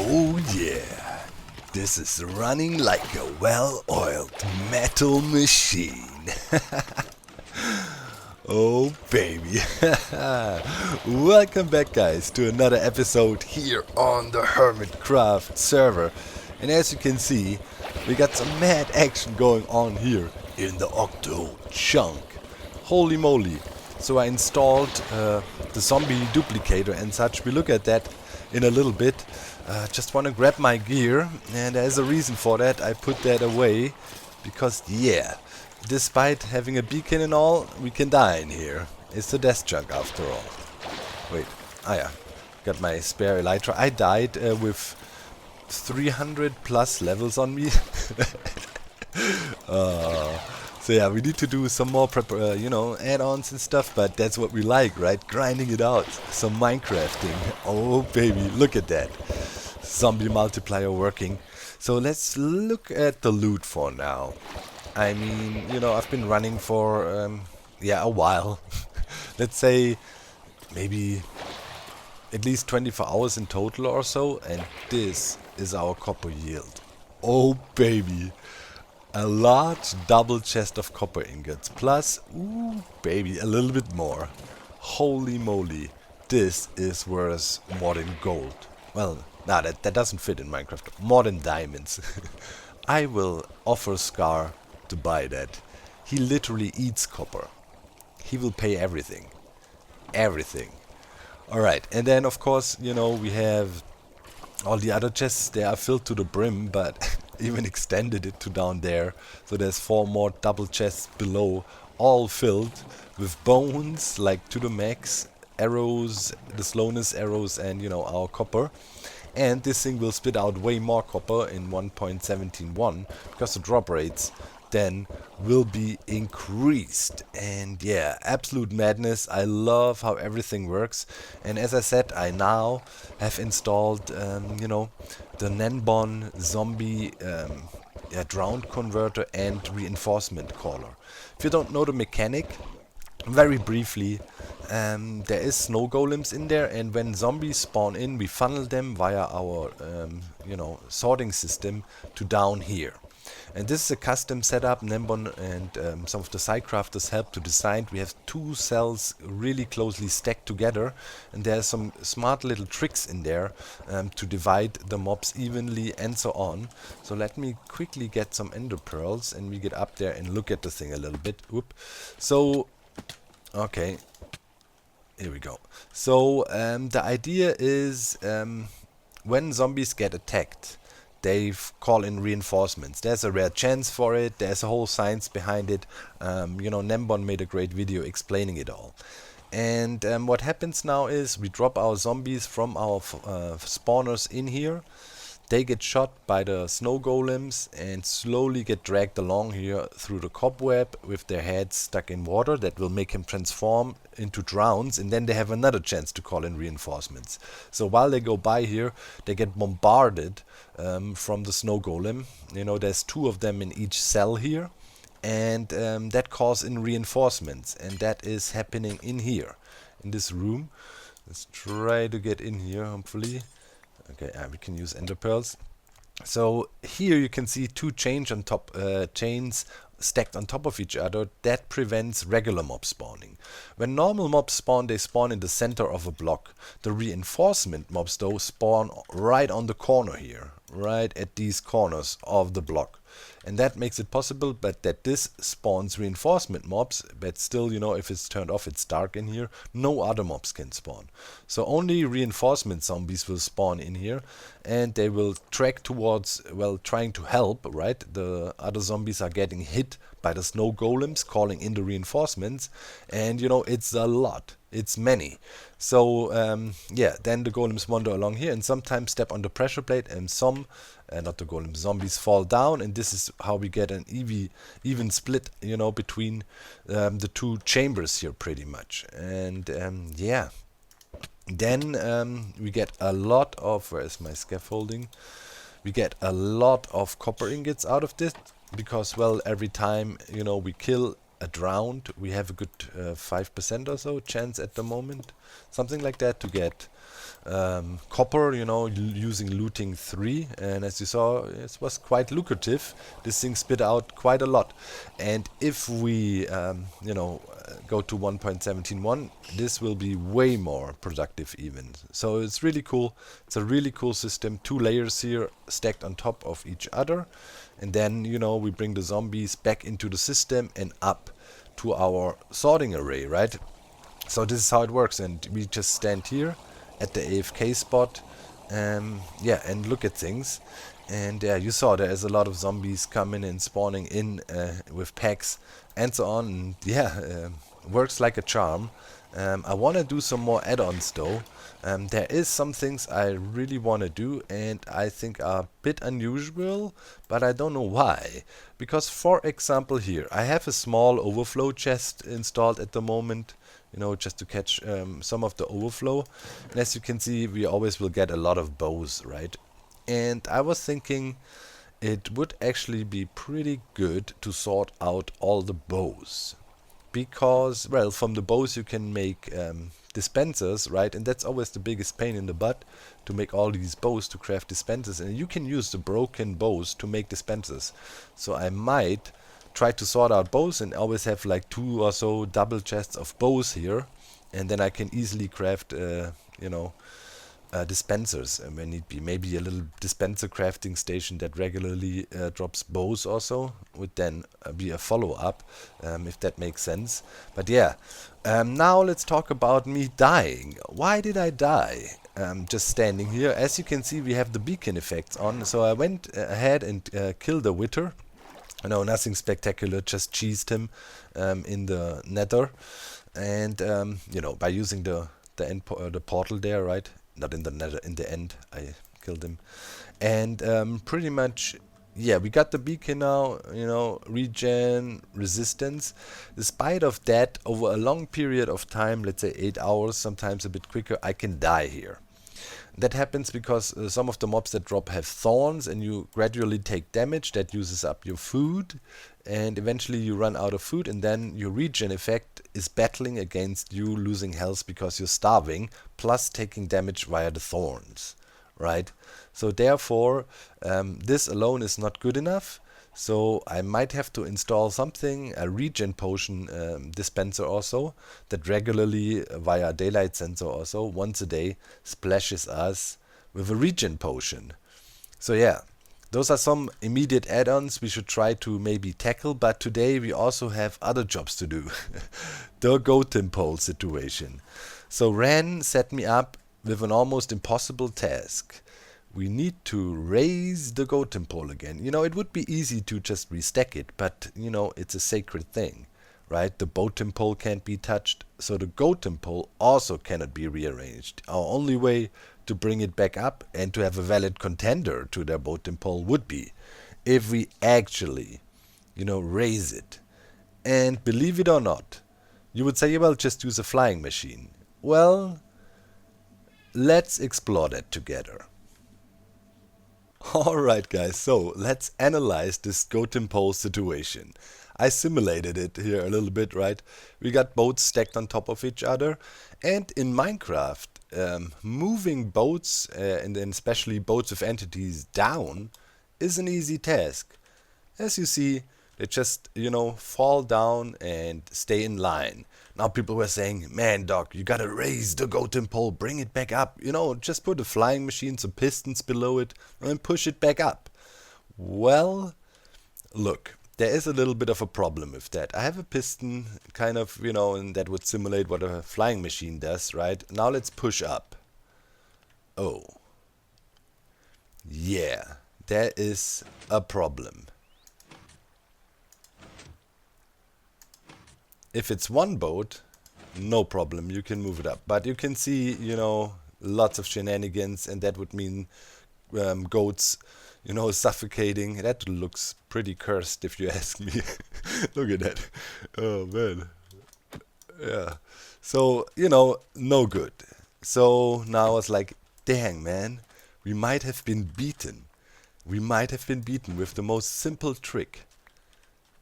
Oh yeah, this is running like a well-oiled metal machine. Oh baby. Welcome back guys to another episode here on the Hermitcraft server. And as you can see, we got some mad action going on here in the Octo-Chunk. Holy moly. So I installed the zombie duplicator and such. We look at that in a little bit. Just want to grab my gear, and there's a reason for that. I put that away because, yeah, despite having a beacon and all, we can die in here. It's a death chunk after all. Wait, yeah, got my spare elytra. I died with 300 plus levels on me. So yeah, we need to do some more add-ons and stuff, but that's what we like, right? Grinding it out. Some Minecrafting. Oh baby, look at that. Zombie multiplier working. So let's look at the loot for now. I mean, I've been running for, a while. Let's say maybe at least 24 hours in total or so, and this is our copper yield. Oh baby. A large double chest of copper ingots, plus, ooh, baby, a little bit more. Holy moly, this is worth more than gold. Well, nah, that doesn't fit in Minecraft. More than diamonds. I will offer Scar to buy that. He literally eats copper. He will pay everything. Everything. Alright, and then of course, we have all the other chests. They are filled to the brim, but even extended it to down there. So there's 4 more double chests below, all filled with bones, like to the max, arrows, the slowness arrows, and our copper. And this thing will spit out way more copper in 1.17.1 because the drop rates then will be increased. And yeah, absolute madness. I love how everything works. And as I said, I now have installed the Nenbon zombie drowned converter and reinforcement caller. If you don't know the mechanic, very briefly, there is snow golems in there, and when zombies spawn in, we funnel them via our sorting system to down here. And this is a custom setup. Nenbon and some of the side crafters helped to design. We have 2 cells really closely stacked together, and there's some smart little tricks in there to divide the mobs evenly and so on. So let me quickly get some ender pearls and we get up there and look at the thing a little bit. Whoop. So, okay. Here we go. So the idea is when zombies get attacked, they call in reinforcements. There's a rare chance for it. There's a whole science behind it. Nenbon made a great video explaining it all. And what happens now is we drop our zombies from our spawners in here. They get shot by the snow golems and slowly get dragged along here through the cobweb with their heads stuck in water. That will make him transform into drowns, and then they have another chance to call in reinforcements. So while they go by here, they get bombarded from the snow golem. There's 2 of them in each cell here, and that calls in reinforcements, and that is happening in here, in this room. Let's try to get in here, hopefully. Okay, we can use ender pearls. So here you can see 2 chains stacked on top of each other, that prevents regular mobs spawning. When normal mobs spawn, they spawn in the center of a block. The reinforcement mobs though spawn right on the corner here, right at these corners of the block. And that makes it possible, but that this spawns reinforcement mobs, but still, you know, if it's turned off, it's dark in here, no other mobs can spawn. So only reinforcement zombies will spawn in here, and they will track towards, well, trying to help, right? The other zombies are getting hit by the snow golems, calling in the reinforcements, and, you know, it's a lot. It's many. So, yeah, then the golems wander along here and sometimes step on the pressure plate, and some, not the golems, zombies fall down, and this is how we get an even split, you know, between the two chambers here pretty much. And yeah, then we get a lot of, where is my scaffolding? We get a lot of copper ingots out of this, because, well, every time, you know, we kill a drowned, we have a good 5% or so chance at the moment, something like that, to get copper, you know, using looting 3. And as you saw, it was quite lucrative. This thing spit out quite a lot. And if we, you know, go to 1.17.1, this will be way more productive even. So it's really cool. It's a really cool system. 2 layers here stacked on top of each other. And then, you know, we bring the zombies back into the system and up to our sorting array, right? So this is how it works. And we just stand here at the AFK spot, yeah, and look at things. And you saw there is a lot of zombies coming and spawning in with packs and so on. And yeah, works like a charm. I want to do some more add-ons though. There is some things I really want to do, and I think are a bit unusual, but I don't know why. Because, for example, here I have a small overflow chest installed at the moment, you know, just to catch some of the overflow. And as you can see, we always will get a lot of bows, right? And I was thinking it would actually be pretty good to sort out all the bows. Because, well, from the bows you can make dispensers, right? And that's always the biggest pain in the butt, to make all these bows to craft dispensers. And you can use the broken bows to make dispensers. So I might try to sort out bows and always have like 2 or so double chests of bows here. And then I can easily craft, you know, dispensers when need be. Maybe a little dispenser crafting station that regularly drops bows also would then be a follow-up, if that makes sense. But yeah, now let's talk about me dying. Why did I die? Just standing here. As you can see, we have the beacon effects on, so I went ahead and killed a wither. No, nothing spectacular, just cheesed him in the nether. And you know, by using the portal there, right? Not in the nether, in the end, I killed him. And pretty much, yeah, we got the beacon now, you know, regen, resistance. Despite of that, over a long period of time, let's say 8 hours, sometimes a bit quicker, I can die here. That happens because some of the mobs that drop have thorns, and you gradually take damage that uses up your food, and eventually you run out of food, and then your regen effect is battling against you losing health because you're starving, plus taking damage via the thorns, right? So therefore, this alone is not good enough. So I might have to install something, a regen potion dispenser also, that regularly via daylight sensor also once a day splashes us with a regen potion. So yeah, those are some immediate add-ons we should try to maybe tackle, but today we also have other jobs to do. The GoatEmPole situation. So Ran set me up with an almost impossible task. We need to raise the GoatEmPole again. You know, it would be easy to just restack it, but, you know, it's a sacred thing, right? The GoatEmPole can't be touched, so the GoatEmPole also cannot be rearranged. Our only way to bring it back up and to have a valid contender to their GoatEmPole would be if we actually, you know, raise it. And believe it or not, you would say, well, just use a flying machine. Well, let's explore that together. Alright guys, so let's analyze this GoatEmPole situation. I simulated it here a little bit, right? We got boats stacked on top of each other, and in Minecraft, moving boats, and then especially boats with entities down, is an easy task. As you see, They just, you know, fall down and stay in line. Now people were saying, man, Doc, you gotta raise the GoatEmPole, bring it back up. You know, just put a flying machine, some pistons below it, and push it back up. Well, look, there is a little bit of a problem with that. I have a piston, kind of, you know, and that would simulate what a flying machine does, right? Now let's push up. Oh. Yeah, there is a problem. If it's one boat, no problem, you can move it up. But you can see, you know, lots of shenanigans, and that would mean goats, you know, suffocating. That looks pretty cursed if you ask me. Look at that. Oh man. Yeah. So, you know, no good. So now I was like, dang man, we might have been beaten. We might have been beaten with the most simple trick.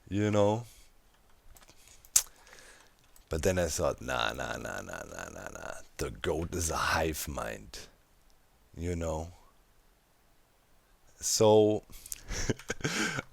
You know? But then I thought, nah. The goat is a hive mind. You know? So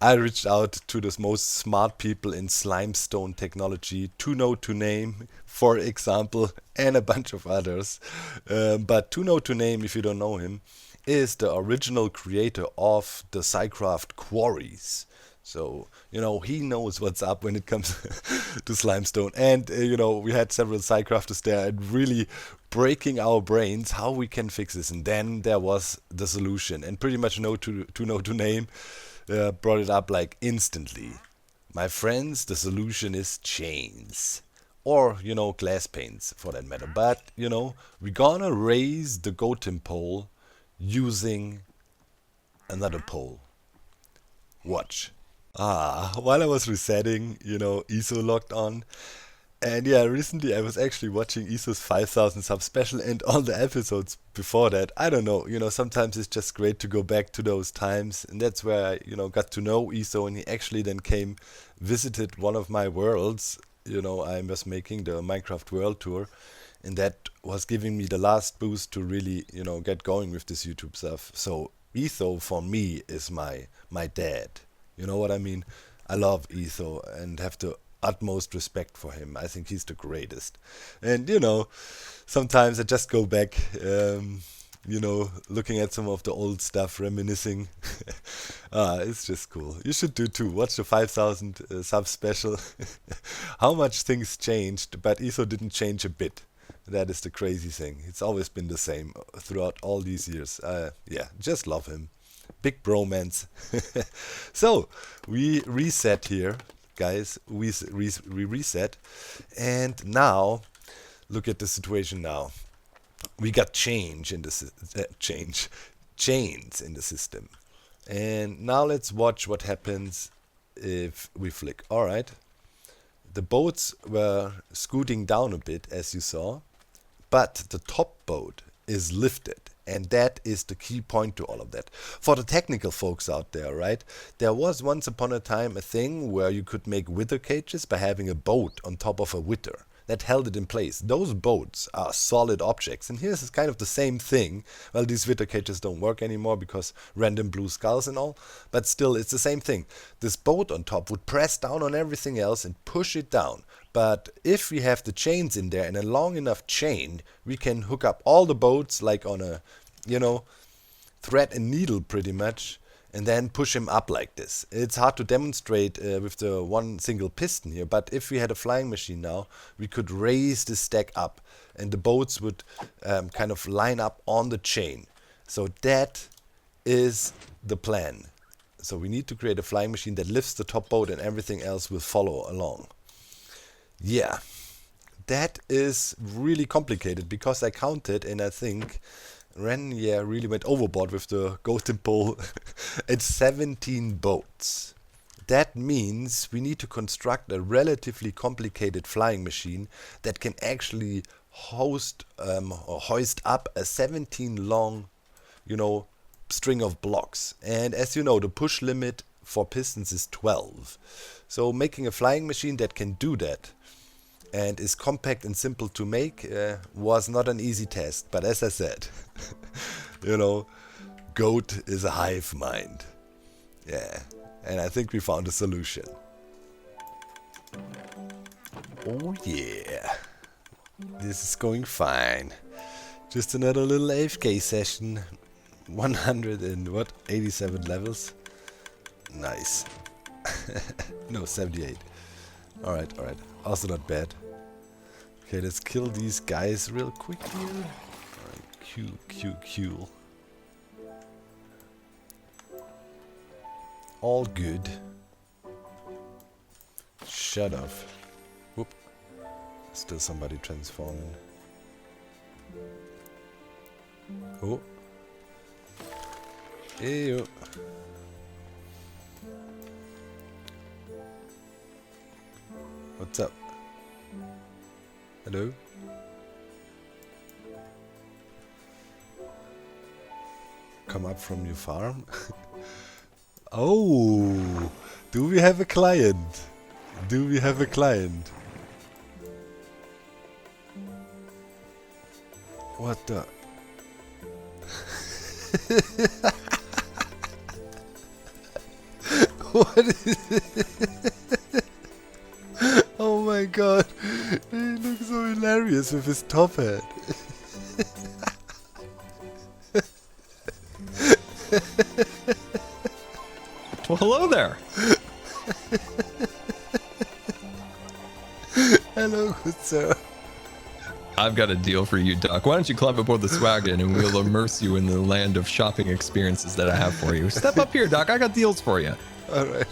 I reached out to the most smart people in slimestone technology, To Know To Name, for example, and a bunch of others. But To Know To Name, if you don't know him, is the original creator of the Psycraft quarries. So, you know, he knows what's up when it comes to slimestone. And, you know, we had several Psycrafters there and really breaking our brains how we can fix this. And then there was the solution. And pretty much To Know To Name brought it up like instantly. My friends, the solution is chains. Or, you know, glass panes for that matter. But, you know, we're gonna raise the GoatEmPole using another pole. Watch. While I was resetting, you know, ISO locked on. And yeah, recently I was actually watching ISO's 5000 sub special and all the episodes before that. I don't know, you know, sometimes it's just great to go back to those times. And that's where I, you know, got to know ISO, and he actually then came, visited one of my worlds. You know, I was making the Minecraft World Tour. And that was giving me the last boost to really, you know, get going with this YouTube stuff. So Etho for me is my dad. You know what I mean? I love Etho and have the utmost respect for him. I think he's the greatest. And you know, sometimes I just go back, you know, looking at some of the old stuff, reminiscing. It's just cool. You should do too. Watch the 5000 sub special. How much things changed, but Etho didn't change a bit. That is the crazy thing. It's always been the same throughout all these years. Yeah, just love him. Big bromance. So, we reset here, guys. We reset. And now, look at the situation now. We got chains in the system. And now let's watch what happens if we flick. Alright. The boats were scooting down a bit, as you saw. But the top boat is lifted, and that is the key point to all of that. For the technical folks out there, right? There was once upon a time a thing where you could make wither cages by having a boat on top of a wither that held it in place. Those boats are solid objects, and here's kind of the same thing. Well, these wither cages don't work anymore because random blue skulls and all, but still it's the same thing. This boat on top would press down on everything else and push it down. But if we have the chains in there and a long enough chain, we can hook up all the boats like on a, you know, thread and needle pretty much, and then push him up like this. It's hard to demonstrate with the one single piston here, but if we had a flying machine now, we could raise the stack up and the boats would kind of line up on the chain. So that is the plan. So we need to create a flying machine that lifts the top boat and everything else will follow along. Yeah, that is really complicated because I counted and I think Ren really went overboard with the GoatEmPole at 17 boats. That means we need to construct a relatively complicated flying machine that can actually hoist up a 17 long, you know, string of blocks. And as you know, the push limit for pistons is 12. So making a flying machine that can do that and is compact and simple to make was not an easy task. But as I said, you know, Goat is a hive mind. Yeah, and I think we found a solution. Oh yeah. This is going fine. Just another little AFK session. 100 and what? 87 levels. Nice. No, 78. Alright, alright. Also not bad. Okay, let's kill these guys real quick here. Alright, Q. All good. Shut up. Whoop. Still somebody transforming. Oh. Ew. What's up? Hello? Come up from your farm? Oh! Do we have a client? Do we have a client? What the? What is it? Oh my god. He looks so hilarious with his top hat. Well, hello there. Hello, good sir. I've got a deal for you, Doc. Why don't you climb aboard the Swaggin and we'll immerse you in the land of shopping experiences that I have for you. Step up here, Doc. I got deals for you. All right.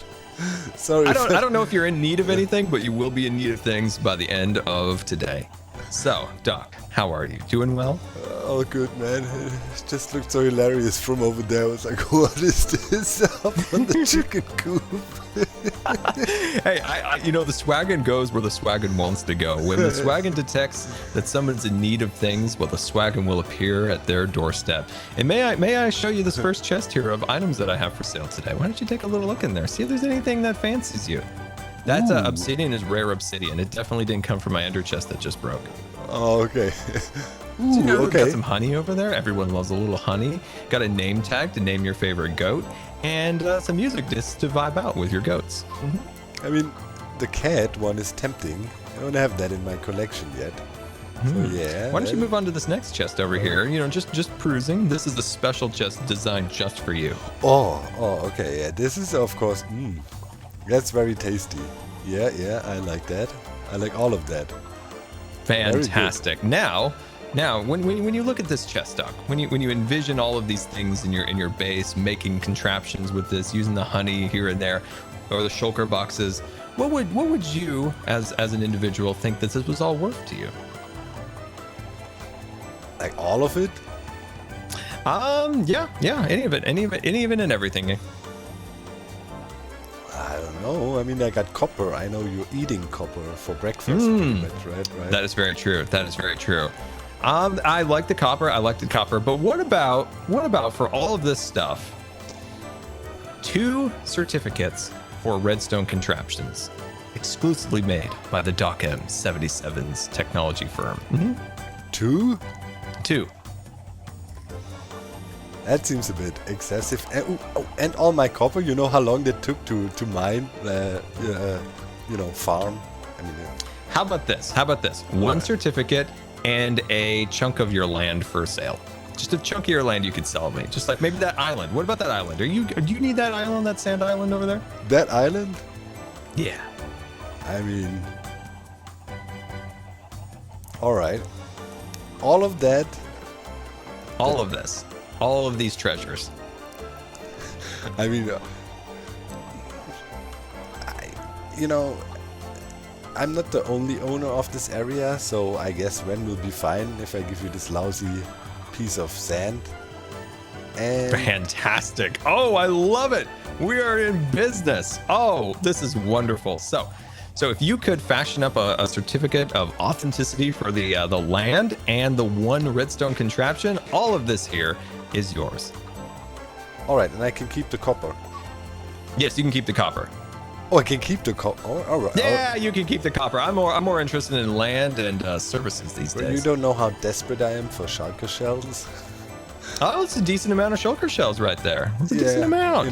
Sorry. I don't know if you're in need of anything, but you will be in need of things by the end of today. So, Doc, how are you? Doing well? All good, man. It just looked so hilarious from over there. I was like, what is this up on the chicken coop? Hey, you know, the Swaggin goes where the Swaggin wants to go. When the Swaggin detects that someone's in need of things, well, the Swaggin will appear at their doorstep. And may I show you this first chest here of items that I have for sale today? Why don't you take a little look in there? See if there's anything that fancies you. That's obsidian is rare obsidian. It definitely didn't come from my ender chest that just broke. Oh, okay. Ooh, So, okay. got some honey over there. Everyone loves a little honey. Got a name tag to name your favorite goat. And some music discs to vibe out with your goats. Mm-hmm. I mean, the cat one is tempting. I don't have that in my collection yet. So yeah. Why don't you move on to this next chest over here? You know, just perusing. This is the special chest designed just for you. Oh, okay. Yeah, this is of course. That's very tasty. Yeah, I like that. I like all of that. Fantastic. Now, when you look at this chest, Doc, when you envision all of these things in your base, making contraptions with this, using the honey here and there, or the shulker boxes, what would you, as an individual, think that this was all worth to you? Like all of it? Yeah, any of it and everything. I don't know. I mean, I got copper. I know you're eating copper for breakfast, pretty much, right? That is very true. I like the copper. But what about for all of this stuff? 2 certificates for redstone contraptions, exclusively made by the GoatEmPoles technology firm. 2? 2. That seems a bit excessive. And all my copper. You know how long that took to mine, farm. I mean. How about this? 1 certificate and a chunk of your land for sale. Just a chunk of your land you could sell me. Just like maybe that island. What about that island? Do you need that island, that sand island over there? That island? Yeah. I mean, all right. All of that. All of this. All of these treasures. I mean, I'm not the only owner of this area, so I guess Ren will be fine if I give you this lousy piece of sand. And Fantastic. Oh, I love it. We are in business. Oh, this is wonderful. So if you could fashion up a certificate of authenticity for the land and the 1 redstone contraption, all of this here is yours. all right, and I can keep the copper. Yes, you can keep the copper. Oh, I can keep the copper. Oh, all right. Yeah, you can keep the copper. I'm more interested in land and services these Well, days. you don't know how desperate I am for shulker shells. Oh, it's a decent amount of shulker shells right there. It's a decent amount.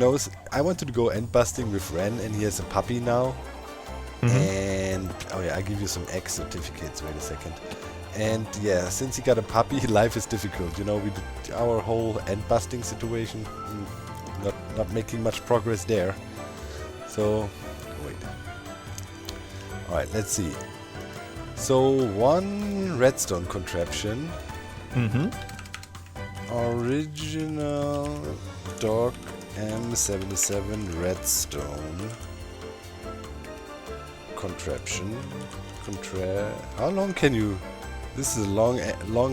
I wanted to go end busting with Ren, and he has a puppy now. And oh yeah, I'll give you some egg certificates. Wait a second. And yeah, since he got a puppy, life is difficult. You know, we did our whole end busting situation, not making much progress there. So wait. All right, let's see. So one redstone contraption. Original dog M77 redstone contraption. How long can you? This is a long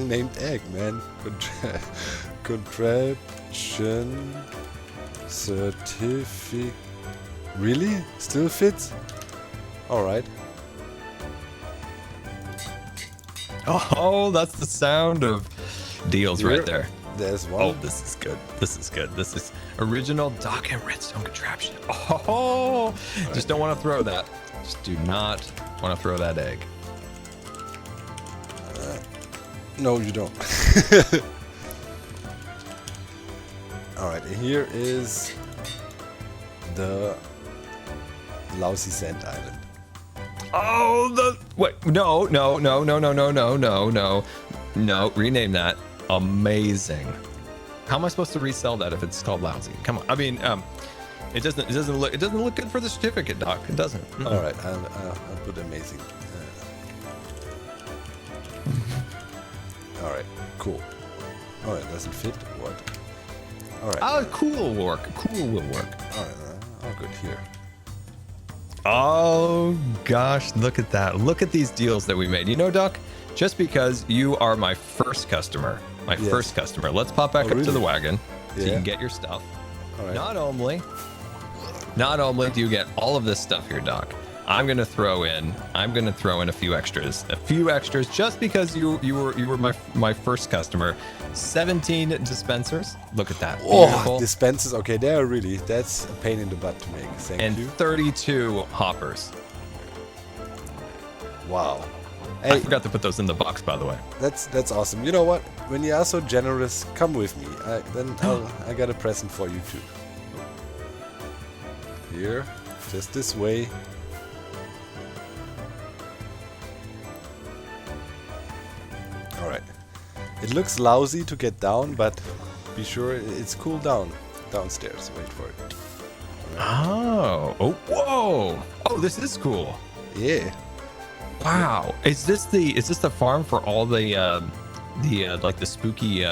named egg, man. Contraption certificate. Really? Still fits? All right. Oh, that's the sound of deals right there. There's one. Oh, this is good. This is good. This is original dock and redstone contraption. Oh, right. Just don't want to throw that. Just do not want to throw that egg. No, you don't. All right, here is the lousy sand island. Oh, wait, no, rename that. Amazing. How am I supposed to resell that if it's called lousy? Come on. I mean, it doesn't look good for the certificate, Doc. It doesn't. All right, I'll put amazing. All right, cool. Oh, it doesn't fit. What? All right. Oh, cool will work. Cool will work. All right, all good here. Oh gosh, look at that. Look at these deals that we made. You know, Doc, just because you are my first customer, first customer, let's pop back up to the wagon so you can get your stuff. All right. Not only do you get all of this stuff here, Doc, I'm gonna throw in a few extras just because you were my first customer. 17 dispensers. Look at that. Oh, dispensers. Okay, that's a pain in the butt to make. Thank you. And 32 hoppers. Wow. Hey, I forgot to put those in the box, by the way. That's awesome. You know what? When you are so generous, come with me. I got a present for you too. Here, just this way. All right. It looks lousy to get down, but be sure it's cool downstairs. Wait for it. Right. Oh, whoa! Oh, this is cool. Yeah. Wow. Is this the farm for all the like the spooky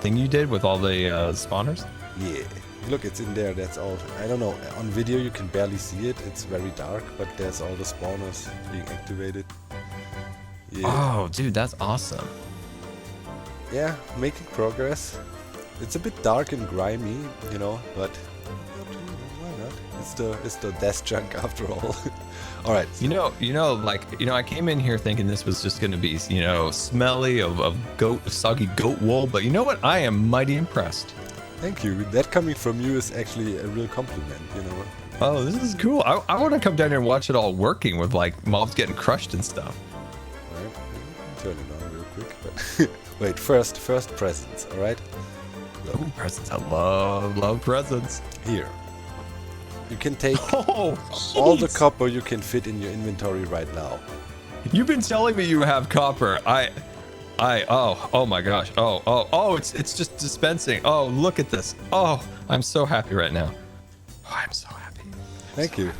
thing you did with all the spawners? Yeah. Look, it's in there. That's all. I don't know. On video you can barely see it. It's very dark, but there's all the spawners being activated. Yeah. Oh, dude, that's awesome. Yeah, making progress. It's a bit dark and grimy, you know, but why not? It's the death chunk after all. All right. I came in here thinking this was just going to be, smelly of soggy goat wool, but you know what? I am mighty impressed. Thank you. That coming from you is actually a real compliment, you know. Oh, this is cool. I want to come down here and watch it all working with like mobs getting crushed and stuff. All right. Turn it on real quick, but wait, first presents, all right? Oh, presents. I love presents. Here. You can take all the copper you can fit in your inventory right now. You've been telling me you have copper. Oh my gosh. Oh, it's just dispensing. Oh, look at this. Oh, I'm so happy right now. Oh, I'm so happy. Thank you. It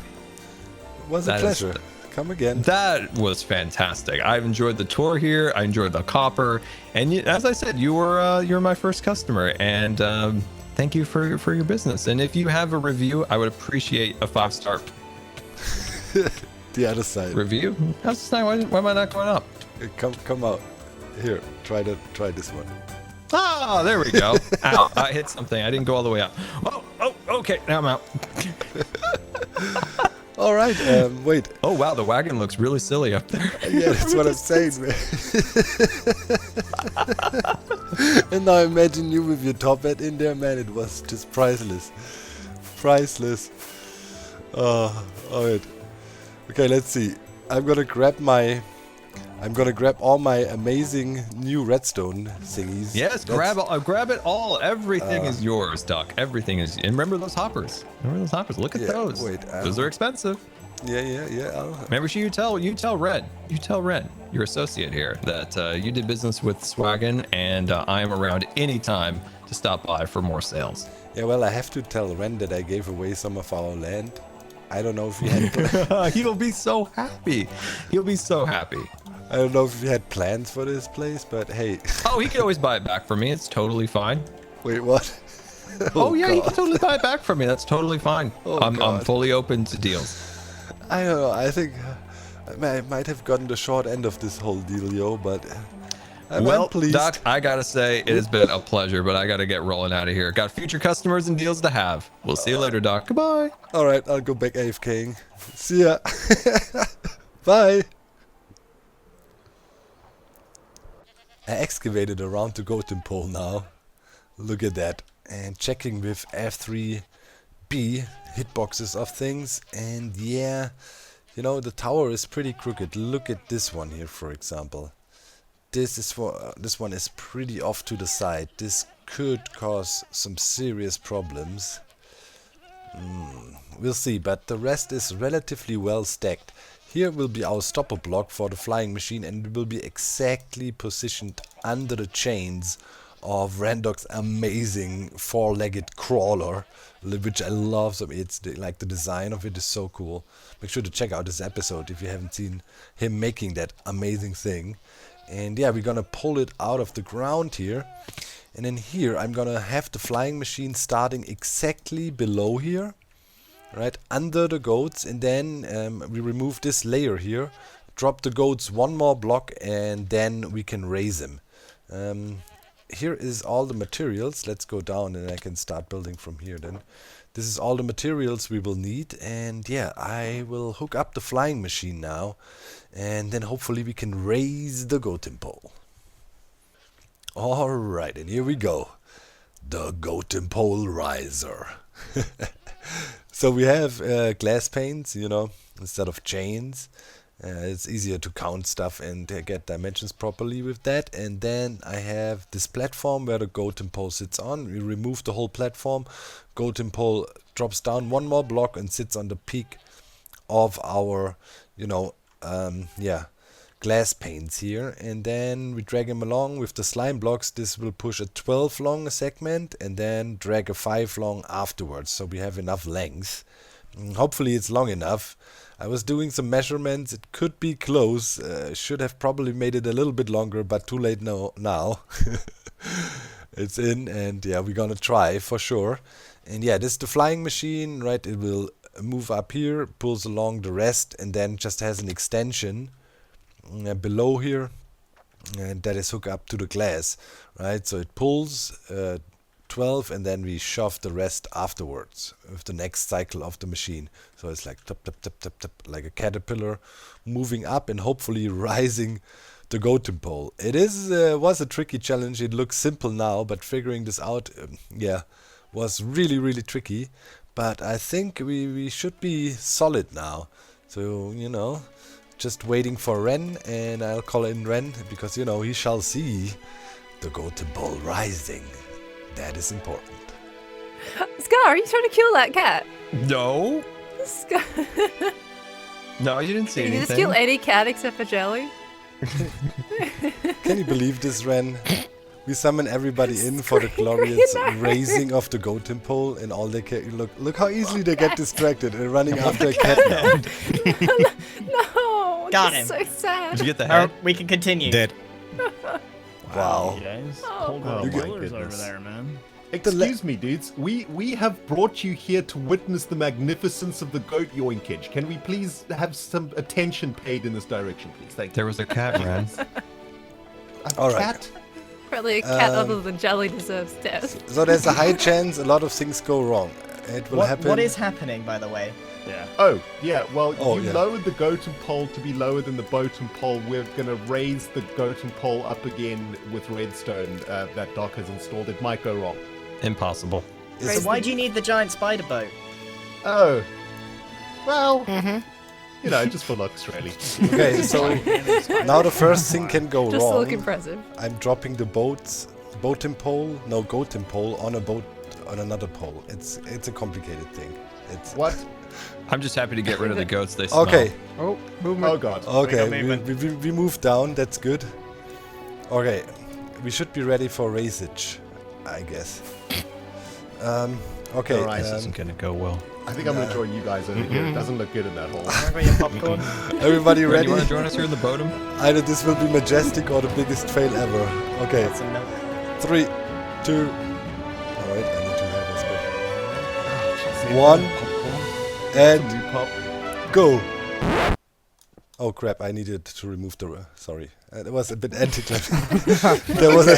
was a pleasure. Come again. That was fantastic. I've enjoyed the tour here. I enjoyed the copper, and as I said, you're my first customer, and thank you for your business. And if you have a review, I would appreciate a 5-star. The other side. Review? How's this? Why am I not going up? Come out. Here, try this one. Ah, there we go. Ow, I hit something. I didn't go all the way up. Oh, okay. Now I'm out. All right, wait. Oh, wow, the wagon looks really silly up there. Yeah, that's what I'm saying, man. And now imagine you with your top hat in there, man. It was just priceless. Priceless. Oh, all right. Okay, let's see. I'm gonna grab my... I'm gonna grab all my amazing new redstone thingies. Yes, grab it all. Everything is yours, Doc. Everything is. And remember those hoppers. Look at those. Wait, those are expensive. Yeah. Remember, you tell Red, your associate here, that you did business with Swaggin, and I am around any time to stop by for more sales. Yeah, well, I have to tell Ren that I gave away some of our land. I don't know if he had. He'll be so happy. I don't know if he had plans for this place, but hey. Oh, he can always buy it back from me. It's totally fine. Wait, what? Oh yeah, he can totally buy it back from me. That's totally fine. I'm God. fully open to deals. I don't know. I think I might have gotten the short end of this whole deal, yo. But Well, I'm pleased. Doc, I gotta say it has been a pleasure, but I gotta get rolling out of here. Got future customers and deals to have. We'll see you later, Doc. Goodbye. All right, I'll go back AFKing. See ya. Bye. I excavated around the GoatEmPole now. Look at that. And checking with F3B hitboxes of things. And yeah, you know, the tower is pretty crooked. Look at this one here, for example. This one is pretty off to the side. This could cause some serious problems. We'll see, but the rest is relatively well stacked. Here will be our stopper block for the flying machine, and it will be exactly positioned under the chains of Randok's amazing four-legged crawler, which I love. So it's like the design of it is so cool. Make sure to check out this episode if you haven't seen him making that amazing thing. And yeah, we're gonna pull it out of the ground here. And then here I'm gonna have the flying machine starting exactly below here, right under the goats, and then we remove this layer here, drop the goats one more block, and then we can raise them. Here is all the materials. Let's go down and I can start building from here then. This is all the materials we will need, and yeah, I will hook up the flying machine now, and then hopefully we can raise the GoatEmPole. Alright, and here we go. The GoatEmPole riser. So we have glass panes, you know, instead of chains. It's easier to count stuff and get dimensions properly with that. And then I have this platform where the GoatEmPole sits on. We remove the whole platform. GoatEmPole drops down one more block and sits on the peak of our, you know, glass panes here. And then we drag him along with the slime blocks. This will push a 12 long segment and then drag a 5 long afterwards. So we have enough length. Hopefully it's long enough. I was doing some measurements. It could be close. Should have probably made it a little bit longer, but too late now. It's in, and yeah, we're gonna try for sure. And yeah, this is the flying machine, right? It will move up here, pulls along the rest, and then just has an extension below here, and that is hooked up to the glass, right? So it pulls 12, and then we shove the rest afterwards with the next cycle of the machine. So it's like tap tap tap tap tap, like a caterpillar moving up and hopefully rising the GoatEmPole. It was a tricky challenge. It looks simple now, but figuring this out was really tricky. But I think we should be solid now. So, you know, just waiting for Ren, and I'll call in Ren because, you know, he shall see the GoatEmPole rising. That is important. Scar, are you trying to kill that cat? No. Scar. No, you didn't see Did you anything. just kill any cat except for Jelly? Can you believe this, Ren? We summon everybody in for the glorious raising of the GoatEmPole, and all they can look how easily they get distracted and running after a cat now. No, Got this him. is so sad. Did you get the head? We can continue. Dead. Wow. You guys, Oh, hold my on, goodness. killers over there, man. Excuse me, dudes. We have brought you here to witness the magnificence of the goat yoinkage. Can we please have some attention paid in this direction, please? Thank you. There was a cat, Ren. A All right. cat? Probably a cat other than Jelly deserves death. So there's a high chance a lot of things go wrong. It will happen. What is happening, by the way? Yeah. Oh, yeah. Well, Oh, you yeah. lowered the GoatEmPole to be lower than the BoatEmPole. We're going to raise the GoatEmPole up again with redstone that Doc has installed. It might go wrong. Impossible. Is- So why do you need the giant spider boat? Oh. Well, You know, just for looks, really. Okay, so now the first thing can go Just to wrong. look impressive. I'm dropping the GoatEmPole, no GoatEmPole on a boat on another pole. It's a complicated thing. It's What? I'm just happy to get rid of the goats. They smell. okay. Oh, movement. Oh god. Okay, movement. we moved down. That's good. Okay, we should be ready for raceage, I guess. Okay. Alright. This isn't gonna go well. I think I'm gonna join you guys over here. It doesn't look good in that hole. Remember your popcorn? Everybody Ren, ready? you want to join us here in the bottom? Either this will be majestic or the biggest fail ever. Okay, That's a milk. 3, 2. Alright, I need to have a special. 1 and go. Oh crap! I needed to remove the. Sorry, that was a bit anticlimactic. There was a.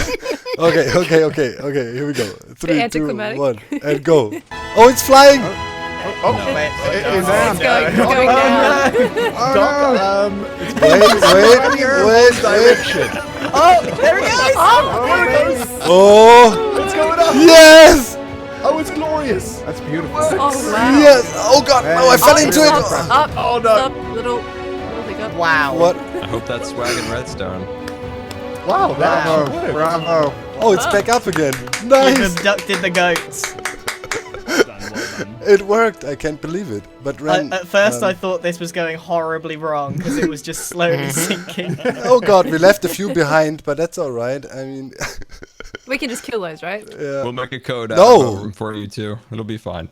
Okay. Here we go. 3, 2, anticlimactic. 1, and go. Oh, it's flying! Wait, It's It's going down. Doc, Wait. direction. Oh, there he goes! Oh, It's going up. yes! Oh, it's glorious. That's beautiful. Oh, wow. Yes! Oh god! No, I fell into it. Up, Oh, no. up, little hiccup. Wow. What? I hope that's Swaggin redstone. Wow, that Bravo, worked. bravo. Oh, it's back up again. You've Nice! abducted the goats. It worked. I can't believe it. But Ren. At first, I thought this was going horribly wrong because it was just slowly sinking. Oh god, we left a few behind, but that's all right. I mean, We can just kill those, right? yeah. We'll make a code out No. of it for you too. It'll be fine.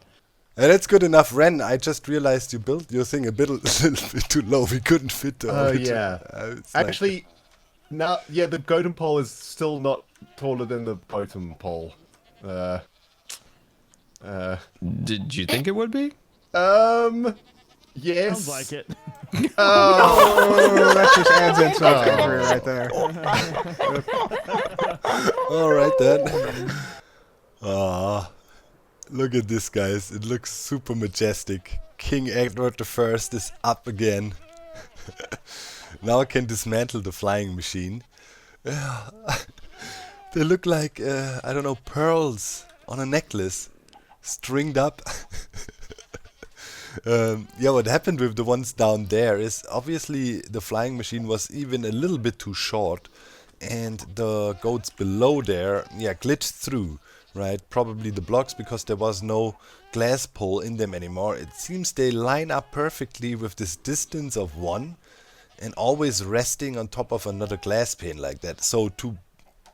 And that's good enough, Ren. I just realized you built your thing a little bit too low. We couldn't fit the. Oh, orbit. yeah. It's like- Actually, now, yeah, the GoatEmPole is still not taller than the GoatEmPole. Did you think it would be? Yes. Sounds like it. Oh, that just adds insult to injury right there. all right then. Ah, look at this, guys. It looks super majestic. King Edward I is up again. Now I can dismantle the flying machine. They look like I don't know, pearls on a necklace, stringed up. Yeah, what happened with the ones down there is obviously the flying machine was even a little bit too short, and the goats below there, yeah, glitched through, right? Probably the blocks because there was no glass pole in them anymore. It seems they line up perfectly with this distance of 1 and always resting on top of another glass pane like that. So to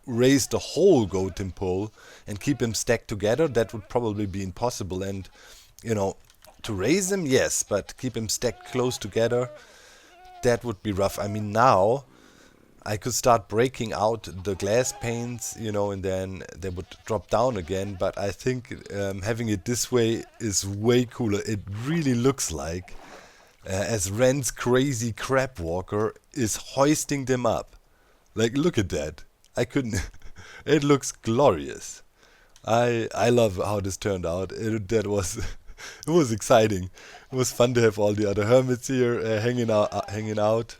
raise the whole GoatEmPole and keep them stacked together, that would probably be impossible. And you know, to raise them, yes, but keep them stacked close together, that would be rough. I mean, now I could start breaking out the glass panes, you know, and then they would drop down again. But I think having it this way is way cooler. It really looks like as Ren's crazy crab walker is hoisting them up. Like, look at that. I couldn't. It looks glorious. I love how this turned out. That was it was exciting. It was fun to have all the other hermits here hanging out.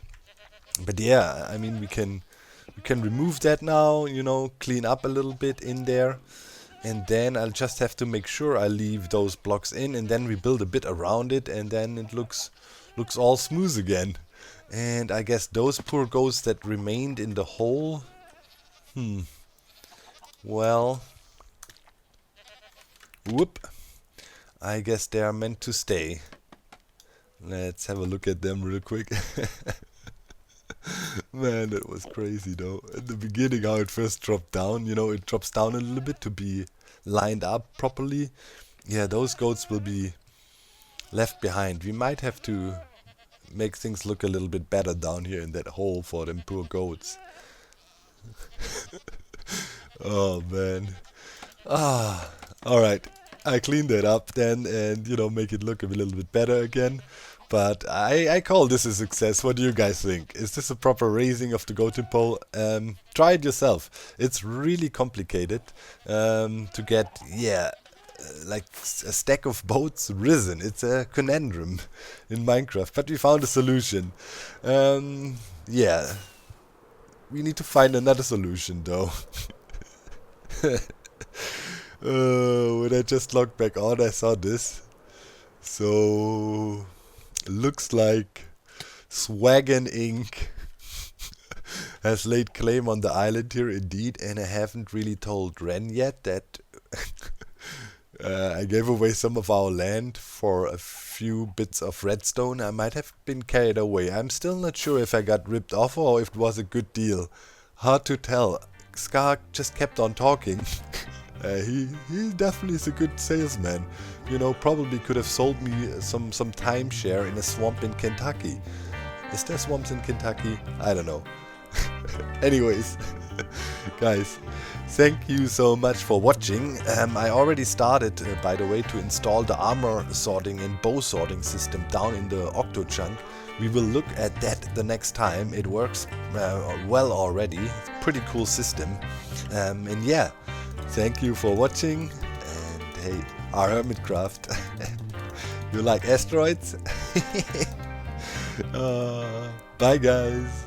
But yeah, I mean, we can remove that now. You know, clean up a little bit in there, and then I'll just have to make sure I leave those blocks in, and then we build a bit around it, and then it looks all smooth again. And I guess those poor ghosts that remained in the hole. Well, whoop. I guess they are meant to stay. Let's have a look at them real quick. Man, that was crazy though. At the beginning, how it first dropped down, you know, it drops down a little bit to be lined up properly. Yeah, those goats will be left behind. We might have to make things look a little bit better down here in that hole for them poor goats. Oh man. Alright. I cleaned that up then and, you know, make it look a little bit better again. But I call this a success. What do you guys think? Is this a proper raising of the GoatEmPole? Try it yourself. It's really complicated to get, yeah, like a stack of boats risen. It's a conundrum in Minecraft, but we found a solution. Yeah, we need to find another solution though. When I just logged back on, I saw this. So looks like Swaggin Inc. has laid claim on the island here indeed, and I haven't really told Ren yet that I gave away some of our land for a few bits of redstone. I might have been carried away. I'm still not sure if I got ripped off or if it was a good deal. Hard to tell. Scar just kept on talking. He definitely is a good salesman. You know, probably could have sold me some timeshare in a swamp in Kentucky. Is there swamps in Kentucky? I don't know. Anyways, guys, thank you so much for watching. I already started, by the way, to install the armor sorting and bow sorting system down in the Octo-Chunk. We will look at that the next time. It works well already. It's a pretty cool system. And yeah, thank you for watching. And hey, our Hermitcraft. You like asteroids? Bye guys.